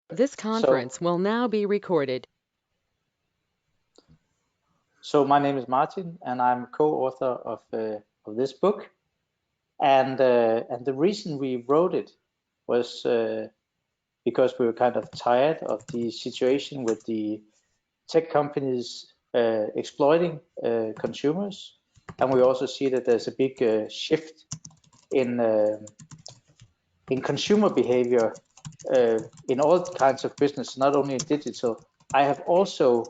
This conference will now be recorded. So my name is Martin, and I'm co-author of this book. And the reason we wrote it was because we were kind of tired of the situation with the tech companies exploiting consumers, and we also see that there's a big shift in consumer behavior in all kinds of business, not only in digital. I have also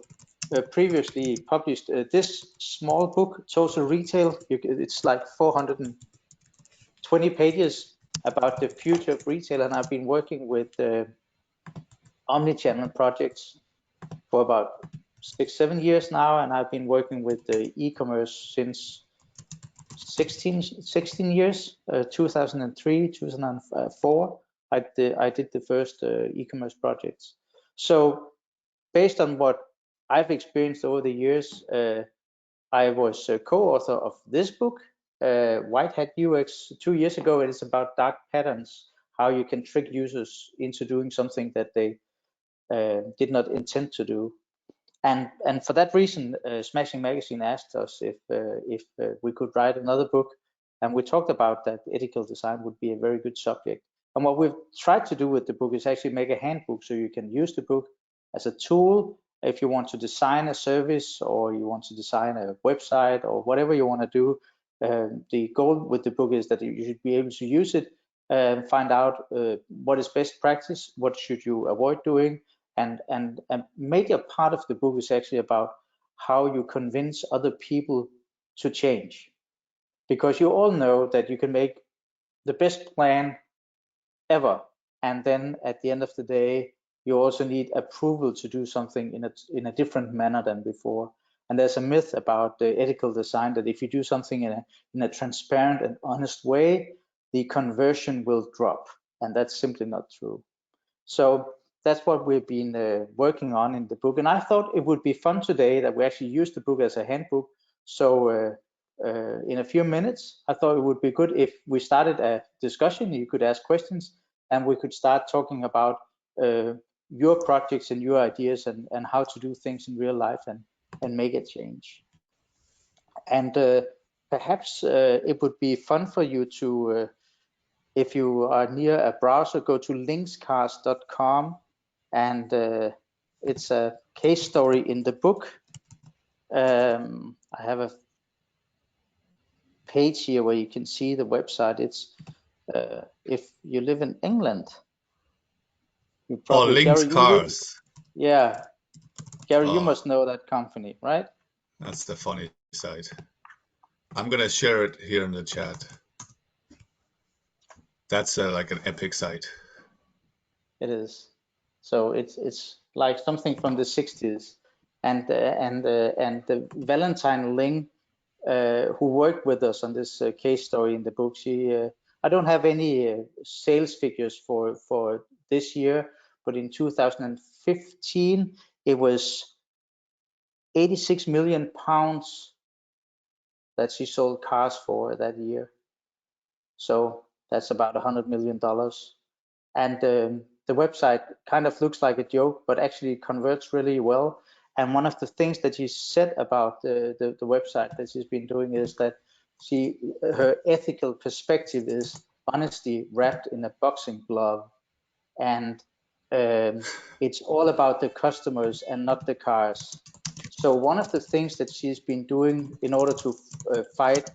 previously published this small book, Total Retail. It's like 420 pages about the future of retail, and I've been working with omnichannel projects for about 6-7 years now, and I've been working with e-commerce since 16 years, 2003, 2004. I did the first e-commerce projects. So based on what I've experienced over the years, I was a co-author of this book, White Hat UX, 2 years ago. It is about dark patterns, how you can trick users into doing something that they did not intend to do. And for that reason, Smashing Magazine asked us if we could write another book, and we talked about that ethical design would be a very good subject. And what we've tried to do with the book is actually make a handbook, so you can use the book as a tool if you want to design a service, or you want to design a website, or whatever you want to do. The goal with the book is that you should be able to use it and find out what is best practice, what should you avoid doing. And a major part of the book is actually about how you convince other people to change. Because you all know that you can make the best plan ever, and then at the end of the day, you also need approval to do something in a different manner than before. And there's a myth about the ethical design that if you do something in a transparent and honest way, the conversion will drop, and that's simply not true. So that's what we've been working on in the book. And I thought it would be fun today that we actually use the book as a handbook. So in a few minutes, I thought it would be good if we started a discussion. You could ask questions, and we could start talking about your projects and your ideas, and how to do things in real life and make a change. And perhaps it would be fun for you to, if you are near a browser, go to lynxcars.com, and it's a case story in the book. I have a page here where you can see the website. It's if you live in England, you probably Lynx Cars. Yeah, Gary, you must know that company, right? That's the funny side. I'm gonna share it here in the chat. That's like an epic site. It is. So it's like something from the 60s, and the Valentine Ling, who worked with us on this case story in the book, I don't have any sales figures for this year, but in 2015 it was 86 million pounds that she sold cars for that year. So that's about $100 million. And the website kind of looks like a joke, but actually converts really well. And one of the things that she said about the website that she's been doing is that her ethical perspective is honesty wrapped in a boxing glove. And it's all about the customers and not the cars. So one of the things that she's been doing in order to fight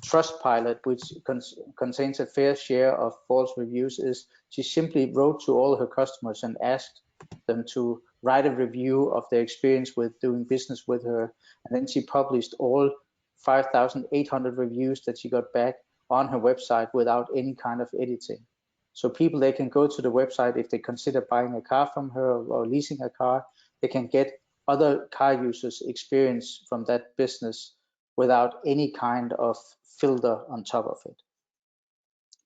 Trustpilot, which contains a fair share of false reviews, is she simply wrote to all her customers and asked them to write a review of their experience with doing business with her. And then she published all 5,800 reviews that she got back on her website without any kind of editing. So people, they can go to the website if they consider buying a car from her or leasing a car. They can get other car users' experience from that business without any kind of filter on top of it.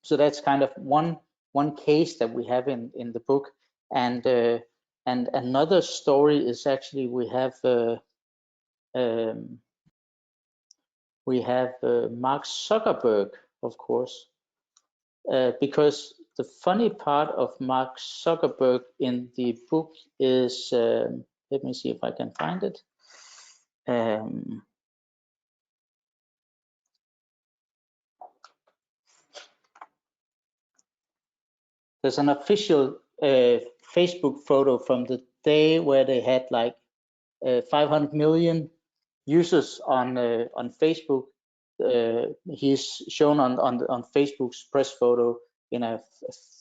So that's kind of one case that we have in the book. And another story is actually we have Mark Zuckerberg, of course, because the funny part of Mark Zuckerberg in the book is, let me see if I can find it. There's an official Facebook photo from the day where they had like 500 million users on Facebook. He's shown on Facebook's press photo in a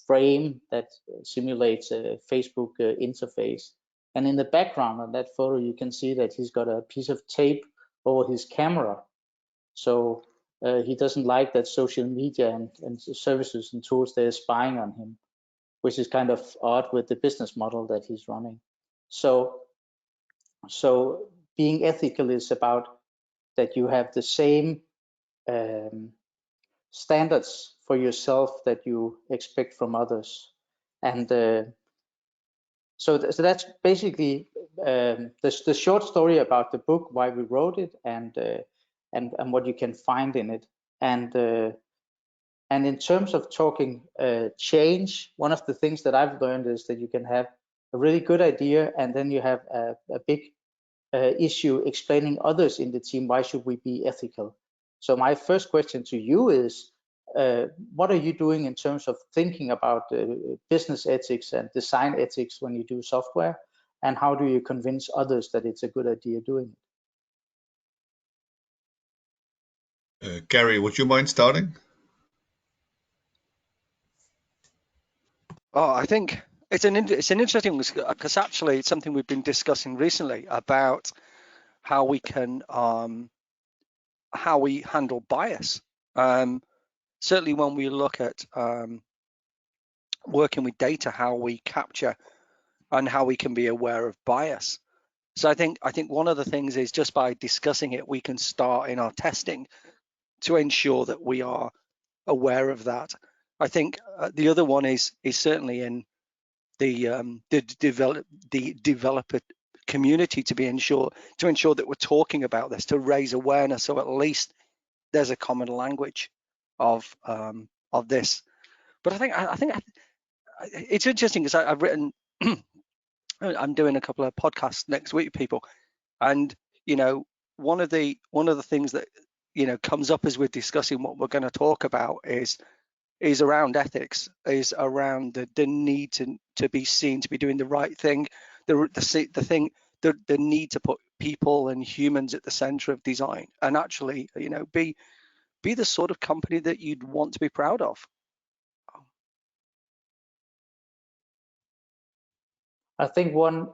frame that simulates a Facebook interface. And in the background of that photo, you can see that he's got a piece of tape over his camera. So he doesn't like that social media and services and tools, they're spying on him, which is kind of odd with the business model that he's running. So being ethical is about that you have the same standards for yourself that you expect from others. And so that's basically the short story about the book, why we wrote it, and what you can find in it. And in terms of talking change, one of the things that I've learned is that you can have a really good idea, and then you have a big issue explaining others in the team, why should we be ethical? So my first question to you is, what are you doing in terms of thinking about business ethics and design ethics when you do software? And how do you convince others that it's a good idea doing it? Gary, would you mind starting? Oh, I think it's an interesting, because actually it's something we've been discussing recently about how we can how we handle bias. Certainly when we look at working with data, how we capture and how we can be aware of bias. So I think one of the things is just by discussing it, we can start in our testing to ensure that we are aware of that. I think the other one is certainly in the developer community to ensure that we're talking about this, to raise awareness, so at least there's a common language of this. But I think it's interesting because I've written I'm doing a couple of podcasts next week, people, and one of the things that comes up as we're discussing what we're going to talk about is around ethics, is around the need to be seen to be doing the right thing, the need to put people and humans at the center of design, and actually be the sort of company that you'd want to be proud of. I think one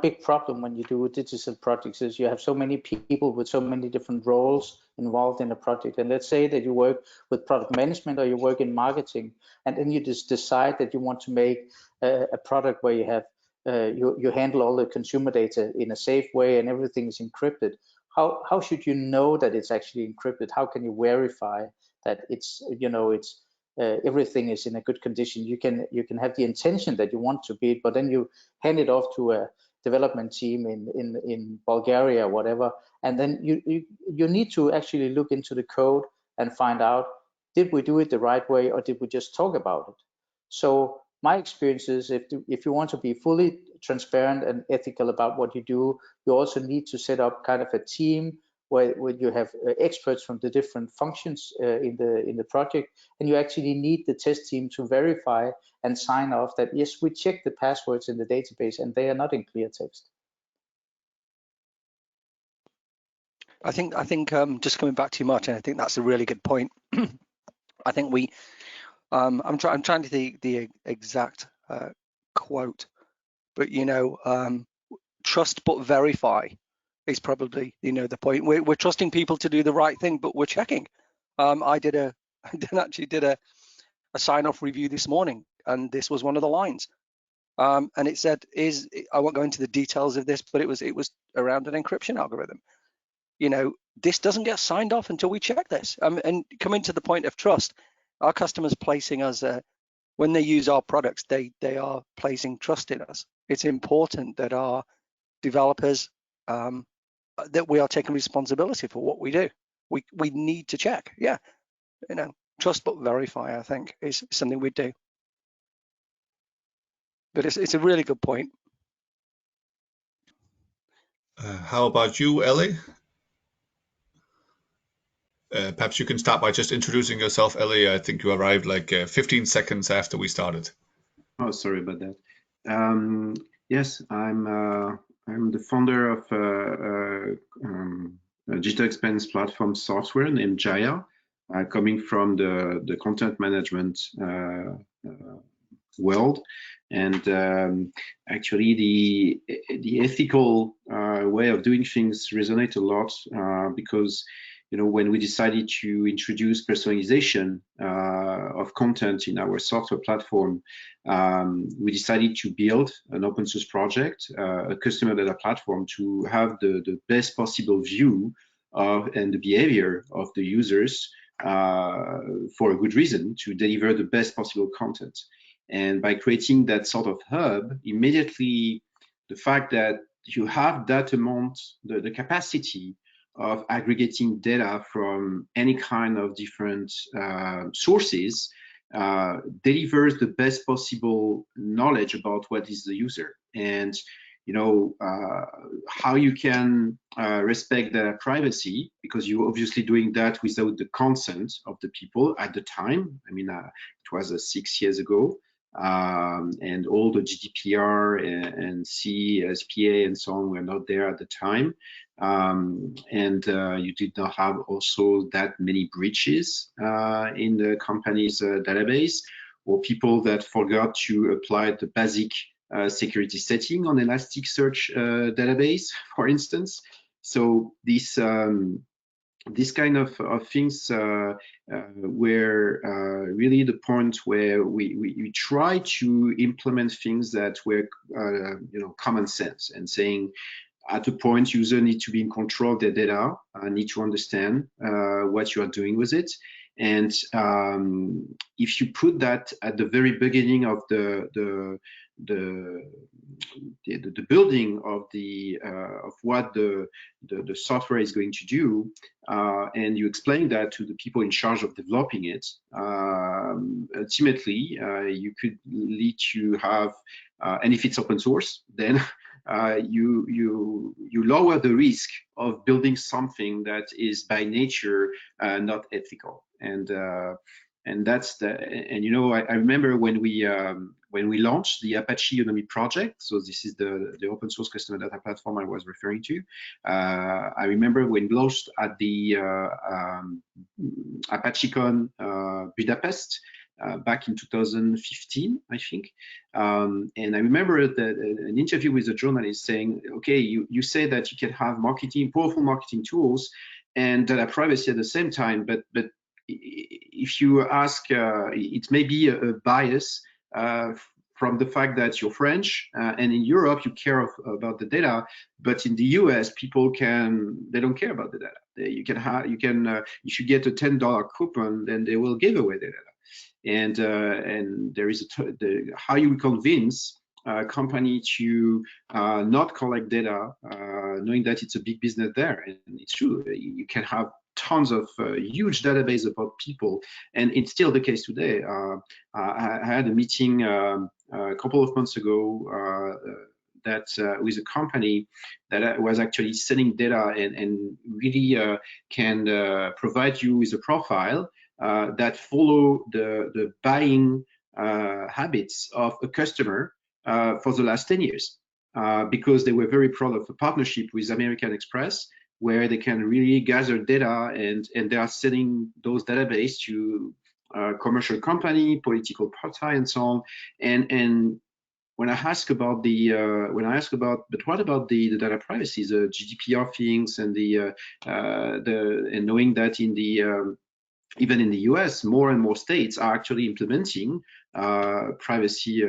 big problem when you do digital projects is you have so many people with so many different roles involved in a project. And let's say that you work with product management or you work in marketing, and then you just decide that you want to make a product where you have you handle all the consumer data in a safe way and everything is encrypted. How should you know that it's actually encrypted? How can you verify that it's everything is in a good condition? You can have the intention that you want to be, but then you hand it off to a development team in Bulgaria or whatever, and then you need to actually look into the code and find out, did we do it the right way or did we just talk about it? So my experience is, if you want to be fully transparent and ethical about what you do, you also need to set up kind of a team where you have experts from the different functions in the project, and you actually need the test team to verify and sign off that yes, we checked the passwords in the database and they are not in clear text. I think just coming back to you, Martin, I think that's a really good point. I think I'm trying to think the exact quote, but trust but verify is probably the point. We're trusting people to do the right thing, but we're checking. I did a sign-off review this morning, and this was one of the lines, and it said, I won't go into the details of this, but it was around an encryption algorithm. This doesn't get signed off until we check this. And coming to the point of trust, our customers placing us when they use our products, they are placing trust in us. It's important that our developers that we are taking responsibility for what we do. We need to check. Yeah, trust but verify, I think, is something we do. But it's a really good point. How about you, Ellie? Perhaps you can start by just introducing yourself, Ellie. I think you arrived like 15 seconds after we started. Oh, sorry about that. Yes, I'm the founder of a digital experience platform software named Jaya, coming from the content management world. And actually, the ethical way of doing things resonates a lot because, you know, when we decided to introduce personalization of content in our software platform, we decided to build an open source project, a customer data platform, to have the best possible view of and the behavior of the users for a good reason, to deliver the best possible content. And by creating that sort of hub, immediately the fact that you have that amount, the capacity of aggregating data from any kind of different sources delivers the best possible knowledge about what is the user. And you know how you can respect their privacy, because you're obviously doing that without the consent of the people at the time. I mean, it was 6 years ago. And all the GDPR and CSPA and so on were not there at the time. And you did not have also that many breaches in the company's database, or people that forgot to apply the basic security setting on Elasticsearch database, for instance. So this kind of things were really the point where we try to implement things that were you know, common sense, and saying at a point user need to be in control of their data, need to understand what you are doing with it. And if you put that at the very beginning of the building of what the software is going to do, and you explain that to the people in charge of developing it, ultimately you could lead to have, and if it's open source, then you lower the risk of building something that is by nature not ethical. And that's and you know, I remember when we launched the Apache Unomi project, so this is the open source customer data platform I was referring to. I remember when we launched at the ApacheCon Budapest back in 2015, I think. And I remember that an interview with a journalist saying, okay, you say that you can have powerful marketing tools and data privacy at the same time, but if you ask, it may be a bias from the fact that you're French, and in Europe you care about the data, but in the US people they don't care about the data. If you get a $10 coupon, then they will give away the data. And there is how you convince a company to not collect data, knowing that it's a big business there. And it's true, you can have tons of huge database about people, and it's still the case today. I had a meeting a couple of months ago with a company that was actually selling data and really can provide you with a profile that follow the buying habits of a customer for the last 10 years, because they were very proud of a partnership with American Express, where they can really gather data, and they are selling those databases to commercial company, political party, and so on. And when I ask about but what about the data privacy, the GDPR things, and and knowing that in the even in the US, more and more states are actually implementing privacy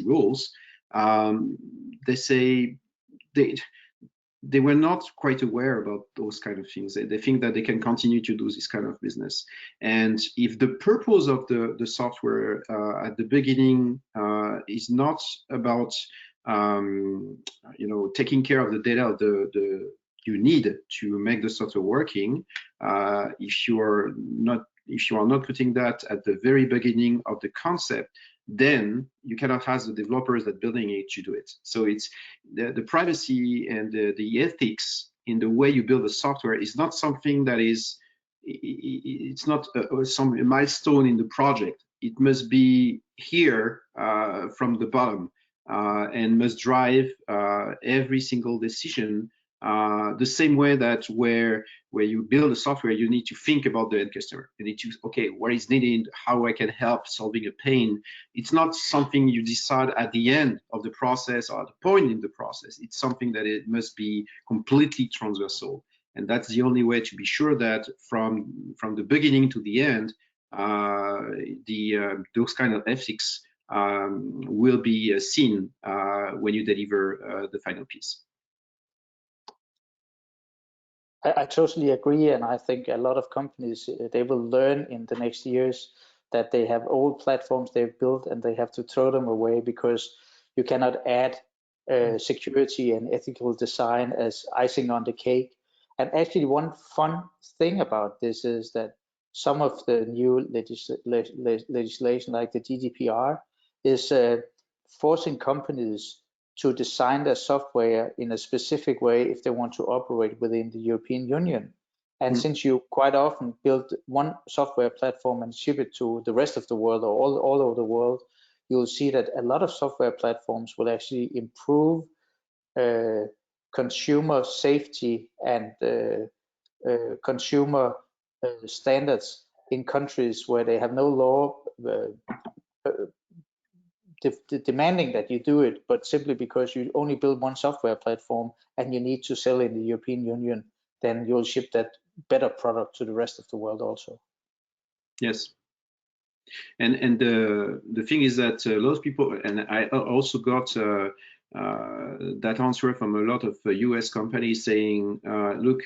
rules. They say they were not quite aware about those kind of things. They think that they can continue to do this kind of business. And if the purpose of the software at the beginning is not about you know, taking care of the data you need to make the software working, if you are not if you are not putting that at the very beginning of the concept, then you cannot ask the developers that building it to do it. So it's the privacy and the ethics in the way you build a software is not something that is, it's not some milestone in the project. It must be here from the bottom and must drive every single decision the same way that where you build a software, you need to think about the end customer. You need to, okay, what is needed, how I can help solving a pain. It's not something you decide at the end of the process or at the point in the process. It's something that it must be completely transversal. And that's the only way to be sure that from the beginning to the end, those kind of ethics will be seen when you deliver the final piece. I totally agree, and I think a lot of companies, they will learn in the next years that they have old platforms they've built and they have to throw them away, because you cannot add security and ethical design as icing on the cake. And actually, one fun thing about this is that some of the new legislation, like the GDPR, is forcing companies to design their software in a specific way if they want to operate within the European Union. And since you quite often build one software platform and ship it to the rest of the world or all over the world, you'll see that a lot of software platforms will actually improve consumer safety and consumer standards in countries where they have no law demanding that you do it, but simply because you only build one software platform and you need to sell in the European Union, then you'll ship that better product to the rest of the world also. Yes. And the thing is that a lot of people, and I also got that answer from a lot of US companies saying, look,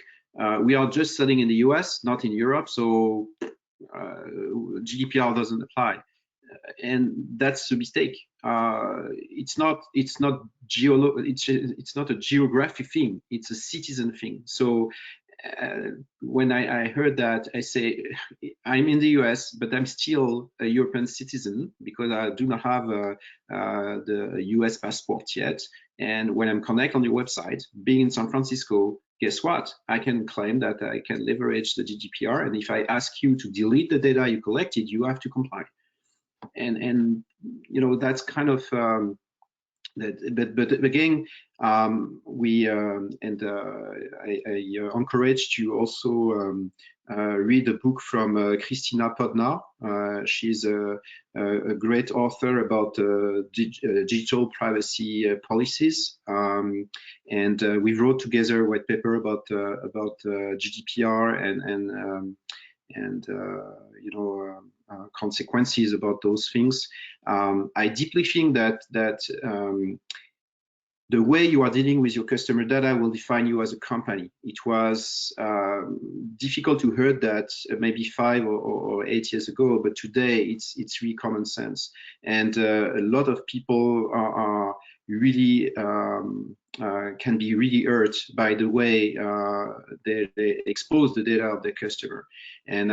we are just selling in the US, not in Europe, so GDPR doesn't apply. And that's a mistake. It's not a geographic thing. It's a citizen thing. So when I heard that, I say I'm in the US, but I'm still a European citizen because I do not have the US passport yet. And when I'm connected on your website, being in San Francisco, guess what? I can claim that I can leverage the GDPR. And if I ask you to delete the data you collected, you have to comply. And you know, that's kind of but again, we and I encourage you also read a book from Christina Podnar. She's a great author about digital privacy policies, and we wrote together a white paper about GDPR and you know, consequences about those things. I deeply think that the way you are dealing with your customer data will define you as a company. It was difficult to hear that maybe 5 or 8 years ago, but today it's really common sense. And a lot of people are really can be really hurt by the way they expose the data of their customer. And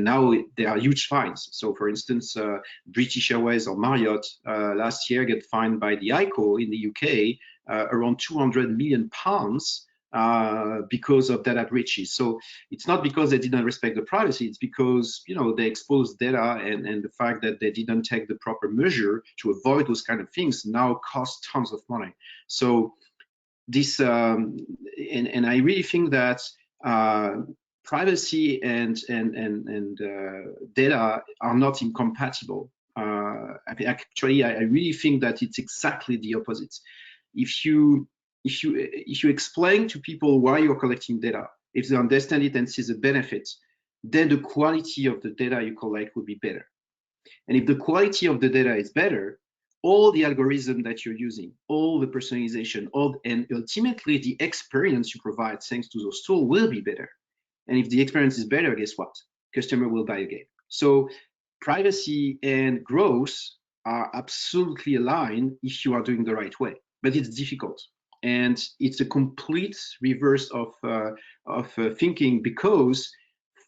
now there are huge fines. So for instance, British Airways or Marriott last year get fined by the ICO in the UK around £200 million because of data breaches. So it's not because they didn't respect the privacy, it's because, you know, they exposed data, and the fact that they didn't take the proper measure to avoid those kind of things now cost tons of money. So this and I really think that privacy and data are not incompatible. Actually, I really think that it's exactly the opposite. If you explain to people why you're collecting data, if they understand it and see the benefits, then the quality of the data you collect will be better. And if the quality of the data is better, all the algorithm that you're using, all the personalization, and ultimately the experience you provide thanks to those tools will be better. And if the experience is better, guess what? Customer will buy again. So privacy and growth are absolutely aligned if you are doing the right way, but it's difficult. And it's a complete reverse of thinking, because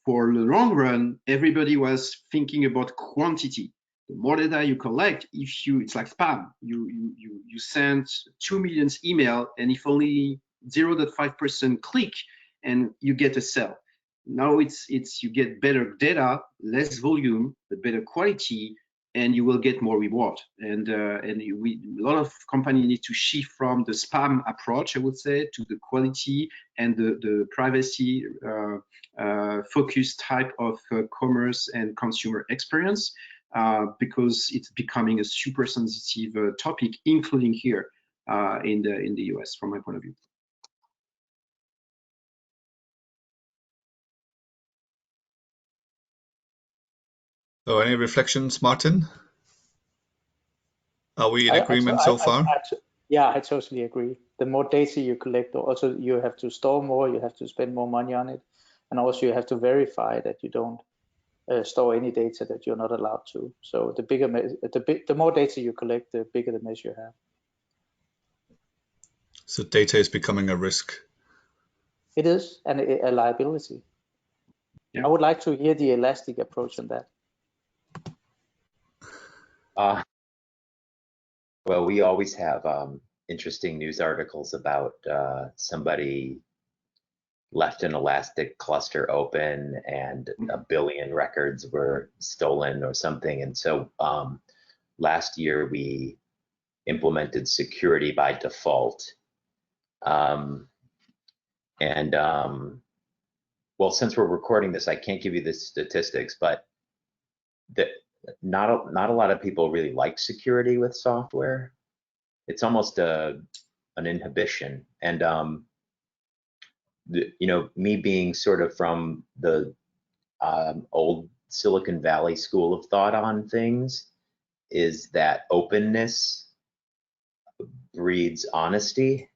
for the long run, everybody was thinking about quantity. The more data you collect, it's like spam. You send 2 million email, and if only 0.5% click, and you get a sell. Now it's you get better data, less volume, but better quality, and you will get more reward. And a lot of companies need to shift from the spam approach, I would say, to the quality and the privacy focused type of commerce and consumer experience, because it's becoming a super sensitive topic, including here in the US, from my point of view. So any reflections, Martin? Are we in agreement so far? Yeah, I totally agree. The more data you collect, also you have to store more, you have to spend more money on it, and also you have to verify that you don't store any data that you're not allowed to. So the more data you collect, the bigger the mess you have. So data is becoming a risk. It is, and a liability. Yeah. I would like to hear the elastic approach on that. Well, we always have interesting news articles about somebody left an Elastic cluster open and 1 billion records were stolen or something. And so last year we implemented security by default. Well, since we're recording this, I can't give you the statistics, but not a lot of people really like security with software. It's almost an inhibition. And you know, me being sort of from the old Silicon Valley school of thought on things, is that openness breeds honesty.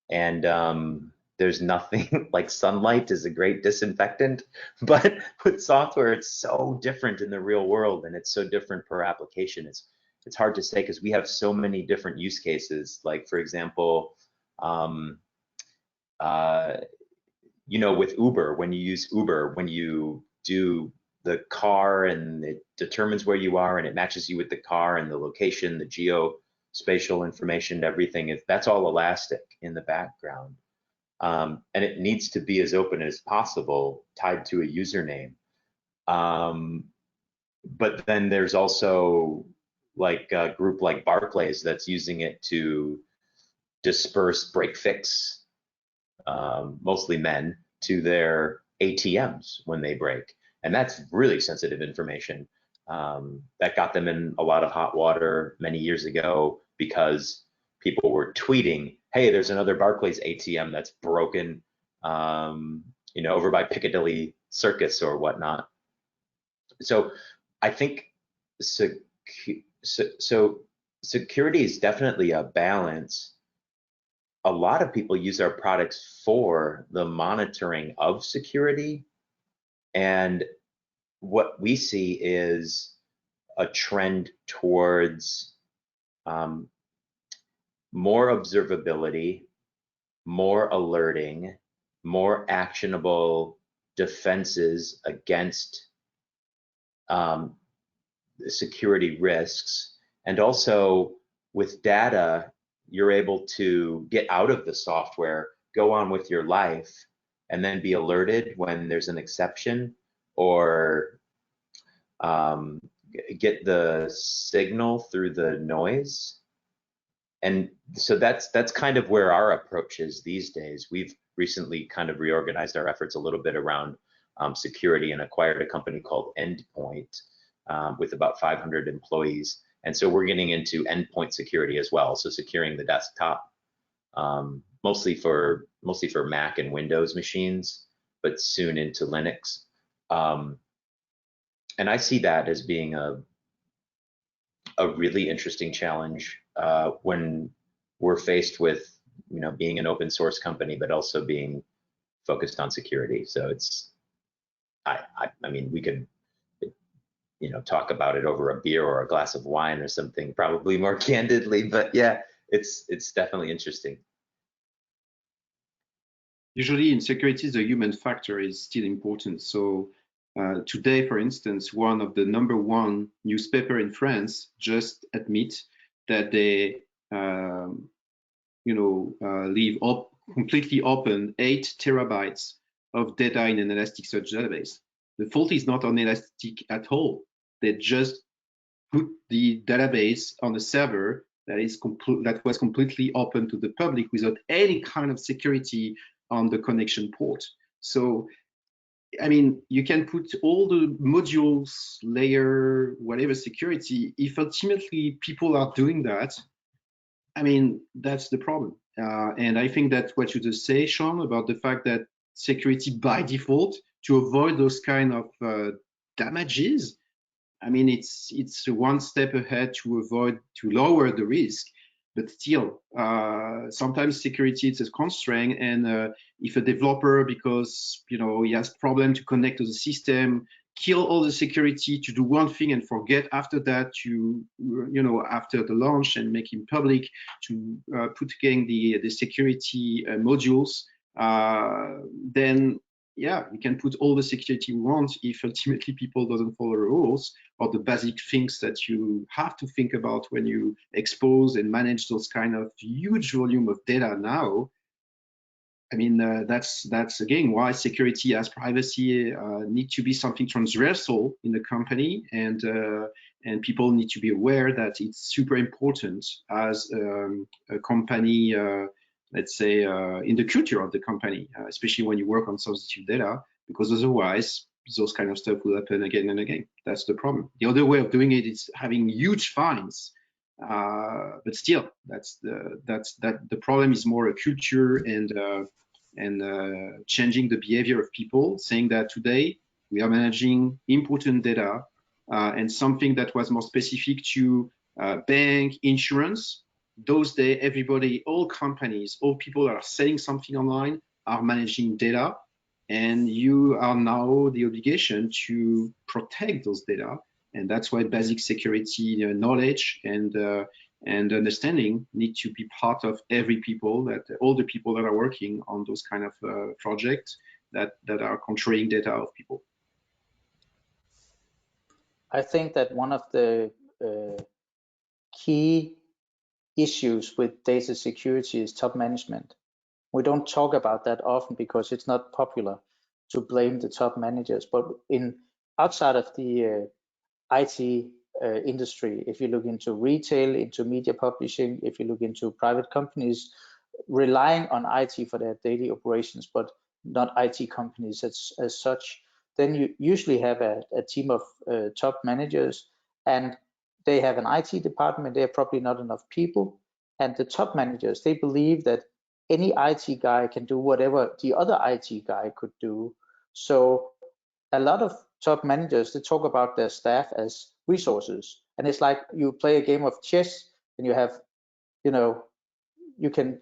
And there's nothing like sunlight is a great disinfectant, but with software, it's so different in the real world, and it's so different per application. It's hard to say because we have so many different use cases. Like, for example, you know, with Uber, when you use Uber, when you do the car and it determines where you are and it matches you with the car and the location, the geospatial information, everything, that's all elastic in the background. And it needs to be as open as possible, tied to a username. But then there's also like a group like Barclays that's using it to disperse break fix, mostly men, to their ATMs when they break. And that's really sensitive information. That got them in a lot of hot water many years ago because people were tweeting, hey, there's another Barclays ATM that's broken, you know, over by Piccadilly Circus or whatnot. So I think security is definitely a balance. A lot of people use our products for the monitoring of security. And what we see is a trend towards more observability, more alerting, more actionable defenses against security risks. And also with data, you're able to get out of the software, go on with your life, and then be alerted when there's an exception, or get the signal through the noise. And so that's kind of where our approach is these days. We've recently kind of reorganized our efforts a little bit around security and acquired a company called Endpoint with about 500 employees. And so we're getting into endpoint security as well. So securing the desktop, mostly for Mac and Windows machines, but soon into Linux. And I see that as being a really interesting challenge when we're faced with, you know, being an open source company, but also being focused on security. So it's, I mean, we could, you know, talk about it over a beer or a glass of wine or something, probably more candidly, but yeah, it's definitely interesting. usually in security, the human factor is still important. So today, for instance, one of the #1 newspaper in France just admit that they, leave completely open 8 terabytes of data in an Elasticsearch database. The fault is not on Elastic at all. They just put the database on a server that was completely open to the public without any kind of security on the connection port. So, I mean, you can put all the modules, layer, whatever security. If ultimately people are doing that, I mean, that's the problem. And I think that what you just say, Sean, about the fact that security by default to avoid those kind of damages, I mean, it's one step ahead to lower the risk, but still, sometimes security is a constraint. And if a developer, because he has problem to connect to the system, kill all the security to do one thing and forget after that to, after the launch and make it public to put again the security modules, then yeah, we can put all the security we want if ultimately people doesn't follow the rules or the basic things that you have to think about when you expose and manage those kind of huge volume of data now. I mean, that's again why security as privacy need to be something transversal in the company, and people need to be aware that it's super important as a company, let's say, in the culture of the company, especially when you work on sensitive data, because otherwise those kind of stuff will happen again and again. That's the problem. The other way of doing it is having huge fines, but still, the problem is more a culture and changing the behavior of people, saying that today we are managing important data, and something that was more specific to bank, insurance. Those days, everybody, all companies, all people that are selling something online are managing data, and you are now the obligation to protect those data. And that's why basic security knowledge and understanding need to be part of all the people that are working on those kind of projects that are controlling data of people. I think that one of the key issues with data security is top management. We don't talk about that often because it's not popular to blame the top managers, but outside of the IT industry, if you look into retail, into media publishing, if you look into private companies relying on IT for their daily operations, but not IT companies as such, then you usually have a team of top managers, and they have an IT department. They are probably not enough people, and the top managers, they believe that any IT guy can do whatever the other IT guy could do. So a lot of top managers, they talk about their staff as resources, and it's like you play a game of chess and you have, you can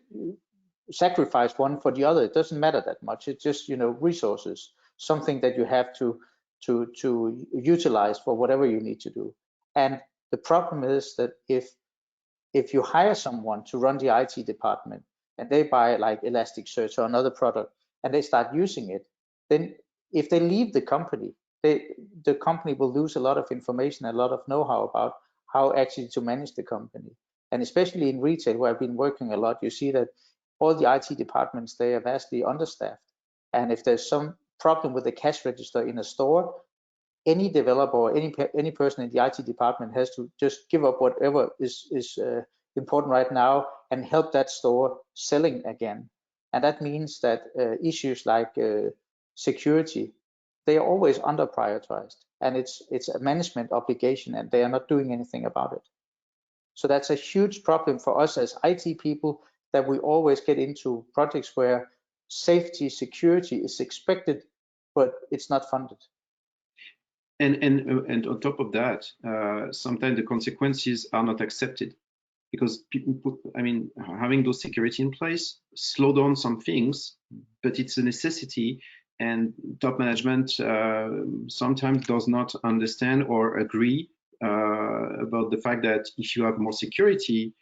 sacrifice one for the other. It doesn't matter that much. It's just, resources, something that you have to utilize for whatever you need to do. And the problem is that if you hire someone to run the IT department and they buy like Elasticsearch or another product and they start using it, then if they leave the company, the company will lose a lot of information, a lot of know-how about how actually to manage the company. And especially in retail, where I've been working a lot, you see that all the IT departments, they are vastly understaffed. And if there's some problem with the cash register in a store, any developer or any person in the IT department has to just give up whatever is important right now and help that store selling again. And that means that issues like security, they are always under prioritized, and it's a management obligation, and they are not doing anything about it. So that's a huge problem for us as IT people, that we always get into projects where safety, security is expected, but it's not funded. And on top of that, sometimes the consequences are not accepted, because people, I mean, having those security in place slow down some things, but it's a necessity. And top management sometimes does not understand or agree about the fact that if you have more security,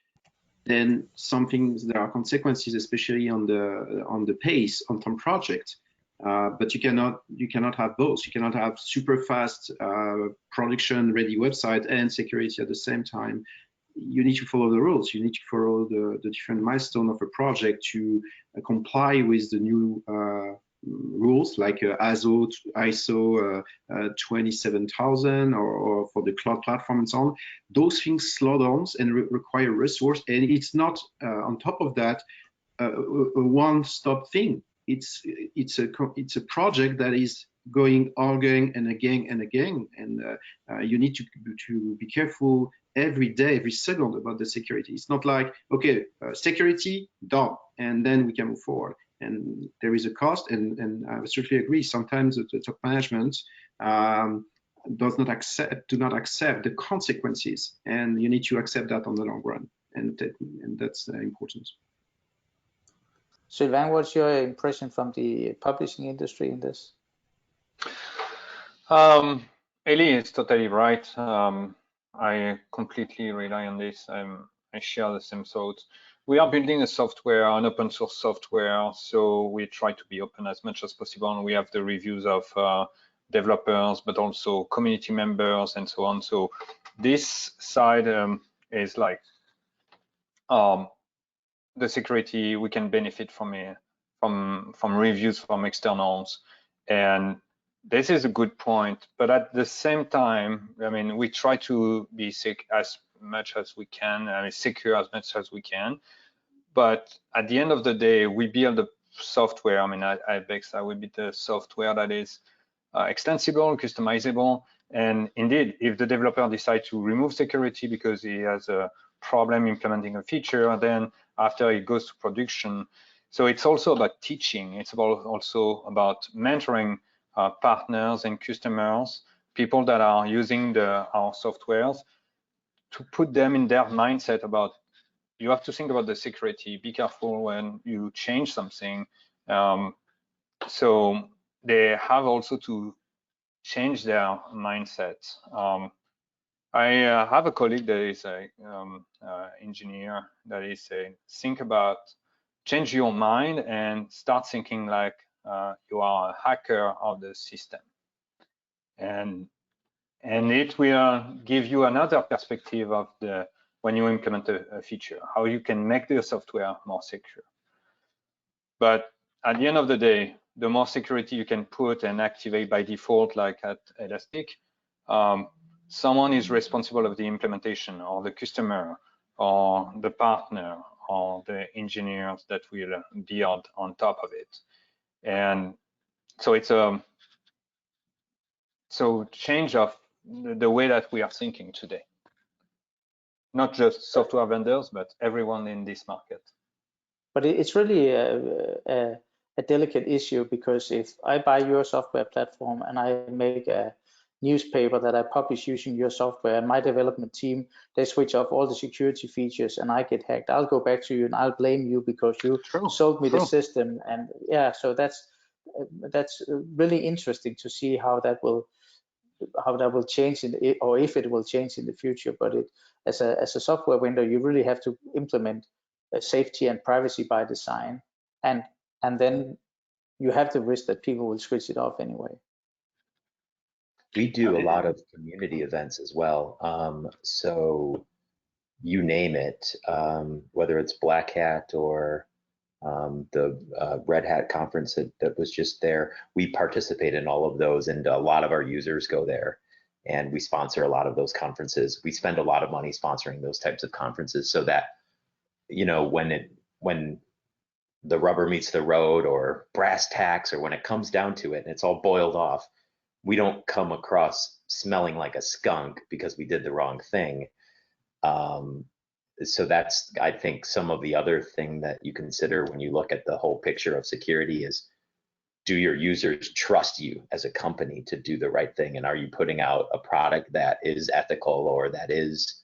then there are consequences, especially on the pace on some project. But you cannot have both. You cannot have super fast production ready website and security at the same time. You need to follow the rules. You need to follow the different milestones of a project to comply with the new rules, like ISO 27000 or for the cloud platform and so on. Those things slow down and require resource, and it's not on top of that a one-stop thing. It's a project that is going again and again and again, and you need to be careful every day, every second about the security. It's not like, okay, security done, and then we can move forward. And there is a cost, and I absolutely agree. Sometimes the top management do not accept the consequences, and you need to accept that on the long run, and that's important. Sylvain, what's your impression from the publishing industry in this? Eli is totally right. I completely rely on this. I share the same thoughts. We are building a software, an open source software, so we try to be open as much as possible. And we have the reviews of developers, but also community members and so on. So this side is like the security. We can benefit from reviews from externals, and this is a good point. But at the same time, I mean, we try to be as much as we can, secure as much as we can. But at the end of the day, we build a software. I mean, at Bexa, we build a software that is extensible, customizable. And indeed, if the developer decides to remove security because he has a problem implementing a feature, then after it goes to production. So it's also about teaching. It's also about mentoring partners and customers, people that are using our softwares, to put them in their mindset about, you have to think about the security, be careful when you change something. So they have also to change their mindset. I have a colleague that is an engineer that is saying, think about, change your mind and start thinking like you are a hacker of the system. And it will give you another perspective of when you implement a feature, how you can make the software more secure. But at the end of the day, the more security you can put and activate by default, like at Elastic, someone is responsible of the implementation, or the customer, or the partner, or the engineers that will build on top of it. And so it's a change of the way that we are thinking today. Not just software vendors, but everyone in this market. But it's really a delicate issue, because if I buy your software platform and I make a newspaper that I publish using your software, and my development team, they switch off all the security features and I get hacked, I'll go back to you and I'll blame you because you sold me the system. And yeah, so that's really interesting to see how that will change or if it will change in the future. But as a software vendor, you really have to implement safety and privacy by design, and then you have the risk that people will switch it off anyway. We do a lot of community events as well. So you name it, whether it's Black Hat or the Red Hat conference that was just there, we participate in all of those, and a lot of our users go there, and we sponsor a lot of those conferences. We spend a lot of money sponsoring those types of conferences, so that, you know, when the rubber meets the road, or brass tacks, or when it comes down to it and it's all boiled off, we don't come across smelling like a skunk because we did the wrong thing. So that's, I think, some of the other thing that you consider when you look at the whole picture of security is, do your users trust you as a company to do the right thing? And are you putting out a product that is ethical, or that is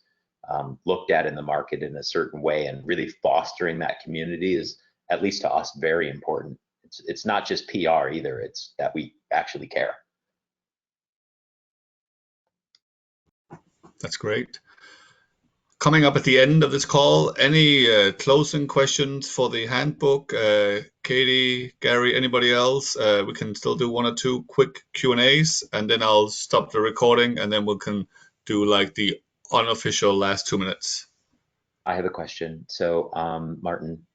looked at in the market in a certain way? And really fostering that community is, at least to us, very important. It's not just PR either, it's that we actually care. That's great. coming up at the end of this call. Any closing questions for the handbook? Katie, Gary, anybody else? We can still do 1 or 2 quick Q&As, and then I'll stop the recording, and then we can do like the unofficial last 2 minutes. I have a question. So, Martin,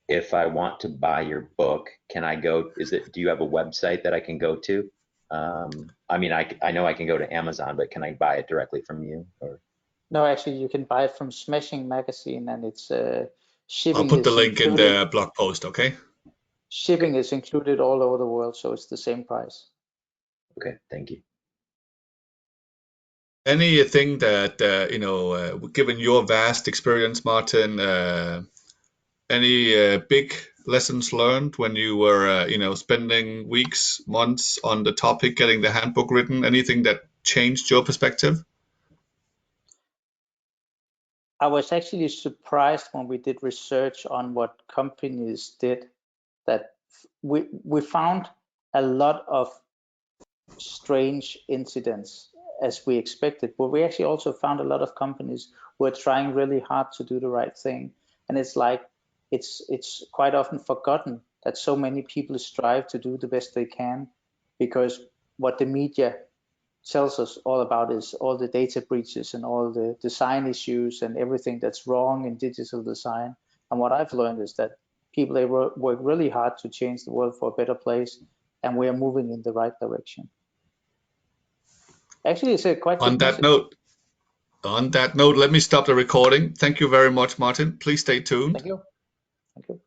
if I want to buy your book, can I go? Do you have a website that I can go to? I mean, I know I can go to Amazon, but can I buy it directly from you? Or? No, actually, you can buy it from Smashing Magazine, and it's shipping. I'll put the is link in included. the blog post, okay? Shipping is included all over the world, so it's the same price. Okay, thank you. Anything that, given your vast experience, Martin, any big lessons learned when you were, spending weeks, months on the topic, getting the handbook written? Anything that changed your perspective? I was actually surprised when we did research on what companies did, that we found a lot of strange incidents as we expected, but we actually also found a lot of companies who are trying really hard to do the right thing. And it's like, it's quite often forgotten that so many people strive to do the best they can, because what the media tells us all about is all the data breaches and all the design issues and everything that's wrong in digital design. And what I've learned is that people, they work really hard to change the world for a better place, and we are moving in the right direction. Actually, it's a quite good message. On that note, let me stop the recording. Thank you very much, Martin. Please stay tuned. Thank you. Thank you.